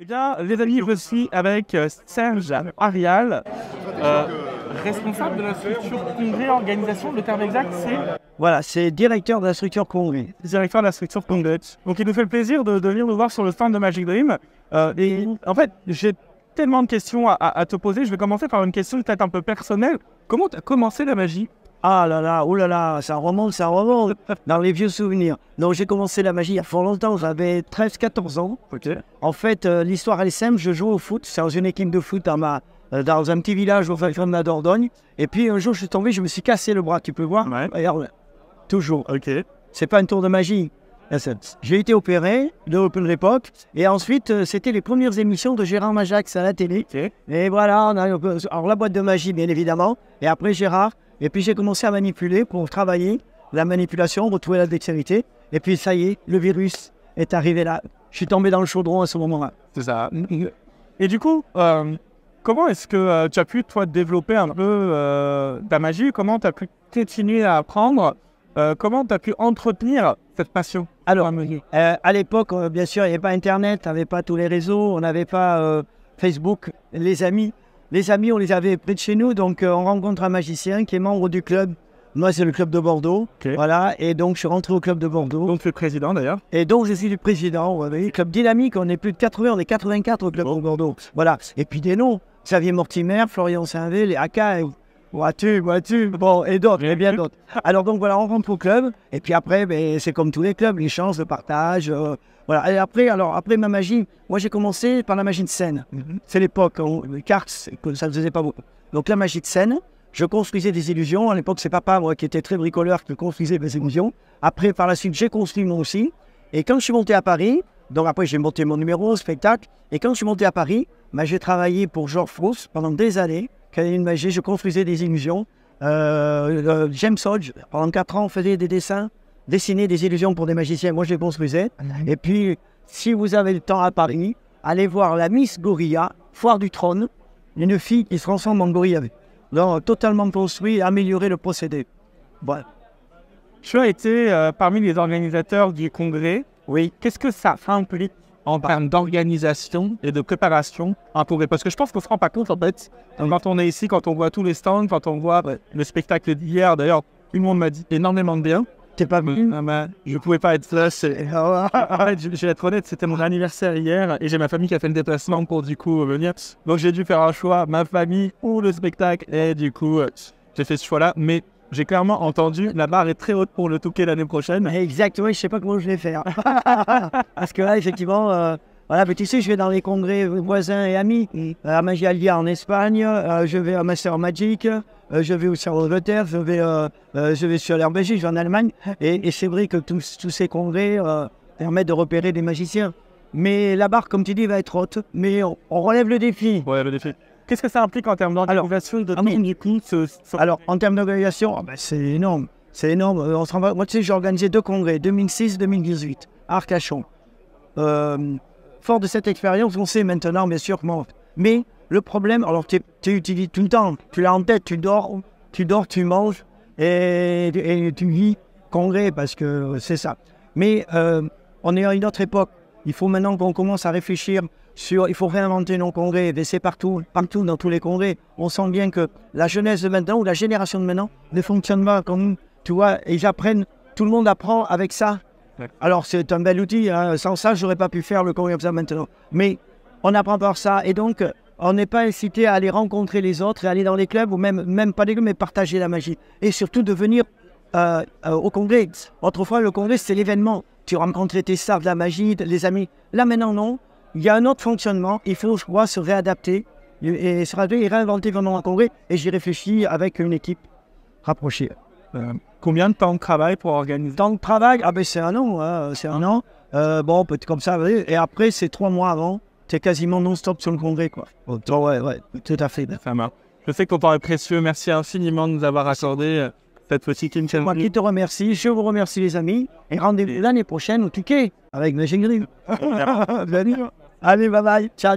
bien, les amis, je suis avec Serge Arial, responsable de la structure Congrès Organisation. Le terme exact, c'est Voilà, c'est directeur de la structure Congrès. directeur de la structure Congrès. Donc, il nous fait le plaisir de venir nous voir sur le stand de Magic Dream. Et en fait, j'ai tellement de questions à te poser. Je vais commencer par une question peut-être un peu personnelle. Comment tu as commencé la magie? Ah là là, oh là là, ça remonte dans les vieux souvenirs. Donc j'ai commencé la magie il y a fort longtemps, j'avais 13-14 ans. Ok. En fait, l'histoire elle est simple, je jouais au foot, c'est dans une équipe de foot dans un petit village au fin fond de la Dordogne. Et puis un jour je suis tombé, je me suis cassé le bras, tu peux voir. Ouais. Regarde, toujours. Ok. C'est pas un tour de magie. J'ai été opéré de l'époque et ensuite c'était les premières émissions de Gérard Majax à la télé. Ok. Et voilà, alors la boîte de magie bien évidemment, et après Gérard, et puis j'ai commencé à manipuler pour travailler la manipulation, retrouver la dextérité, et puis ça y est, le virus est arrivé là. Je suis tombé dans le chaudron à ce moment-là. C'est ça. Et du coup, comment est-ce que tu as pu, toi, développer un peu ta magie? Comment tu as pu continuer à apprendre? Comment tu as pu entretenir cette passion? Alors, à l'époque, bien sûr, il n'y avait pas Internet, on n'avait pas tous les réseaux, on n'avait pas Facebook, les amis, on les avait près de chez nous, donc on rencontre un magicien qui est membre du club. Moi, c'est le club de Bordeaux, Okay. voilà, et donc je suis rentré au club de Bordeaux. Donc, tu es président d'ailleurs. Et donc, je suis le président, vous voyez, club dynamique, on est plus de 80, on est 84 au club de Bordeaux. Voilà, et puis des noms, Xavier Mortimer, Florian Saint-Vé, les Akai, vois-tu, bon, et d'autres, et bien d'autres. Alors donc voilà, on rentre au club, et puis après, ben, c'est comme tous les clubs, les chances, le partage, voilà. Et après ma magie, moi j'ai commencé par la magie de scène. C'est l'époque, les cartes, ça ne faisait pas beaucoup. Donc la magie de scène, je construisais des illusions. À l'époque, c'est papa, moi, qui était très bricoleur, qui construisait des illusions. Après, par la suite, j'ai construit moi aussi. Et quand je suis monté à Paris, donc après, j'ai monté mon numéro, spectacle. Et quand je suis monté à Paris, ben, j'ai travaillé pour Georges Frousse pendant des années. Une magie, je construisais des illusions. James Hodge, pendant 4 ans, on faisait des dessins, dessiner des illusions pour des magiciens. Moi, je les construisais. Et puis, si vous avez le temps à Paris, allez voir la Miss Gorilla, Foire du Trône, une fille qui se transforme en gorille. Donc, totalement construit, améliorer le procédé. Voilà. Tu as été parmi les organisateurs du congrès. Oui. Qu'est-ce que ça implique en termes d'organisation et de préparation un congrès? Parce que je pense qu'on ne se rend pas compte, en fait, quand on est ici, quand on voit tous les stands, quand on voit le spectacle d'hier. D'ailleurs, tout le monde m'a dit énormément de bien. T'es pas venu? Je ne pouvais pas être là. En fait, je vais être honnête, c'était mon anniversaire hier et j'ai ma famille qui a fait le déplacement pour du coup venir. Donc j'ai dû faire un choix, ma famille ou le spectacle. Et du coup, j'ai fait ce choix-là. Mais j'ai clairement entendu, la barre est très haute pour le Touquet l'année prochaine. Exactement, je ne sais pas comment je vais faire. Parce que là, effectivement, voilà, mais tu sais, je vais dans les congrès voisins et amis. À Magie Alia en Espagne, je vais à Master Magic, je vais aussi en Angleterre, je vais sur l'RBG, je vais en Allemagne. Et c'est vrai que tous ces congrès permettent de repérer des magiciens. Mais la barre, comme tu dis, va être haute. Mais on relève le défi. Ouais, le défi. Qu'est-ce que ça implique en termes d'organisation de du coup, Alors, en termes d'organisation, c'est énorme. C'est énorme. Moi, tu sais, j'ai organisé 2 congrès, 2006-2018, à Arcachon. Fort de cette expérience, on sait maintenant, bien sûr, comment. Mais le problème, alors tu utilises tout le temps, tu l'as en tête, tu dors, tu manges et tu vis congrès parce que c'est ça. Mais on est à une autre époque. Il faut maintenant qu'on commence à réfléchir il faut réinventer nos congrès, et c'est partout dans tous les congrès. On sent bien que la jeunesse de maintenant ou la génération de maintenant ne fonctionne pas comme nous, tu vois, et tout le monde apprend avec ça. Ouais. Alors c'est un bel outil, hein. Sans ça, j'aurais pas pu faire le congrès comme ça maintenant. Mais on apprend par ça, et donc on n'est pas incité à aller rencontrer les autres et aller dans les clubs, ou même pas les clubs, mais partager la magie. Et surtout de venir au congrès. Autrefois, le congrès, c'est l'événement. Tu rencontrais tes stars de la magie, les amis. Là, maintenant, non. Il y a un autre fonctionnement. Il faut, je crois, se réadapter et réinventer vraiment un congrès. Et j'y réfléchis avec une équipe rapprochée. Combien de temps de travail pour organiser? Temps de travail, ben c'est un an. Hein, c'est un an. Bon, peut-être comme ça. Et après, c'est 3 mois avant. Tu es quasiment non-stop sur le congrès, quoi. Ouais, tout à fait. Ça marche. Je sais que ton temps est précieux. Merci infiniment de nous avoir accordé cette petite interview. Moi qui te remercie. Je vous remercie, les amis. Et rendez-vous l'année prochaine au Touquet avec Magic Dream. Allez, bye bye. Ciao.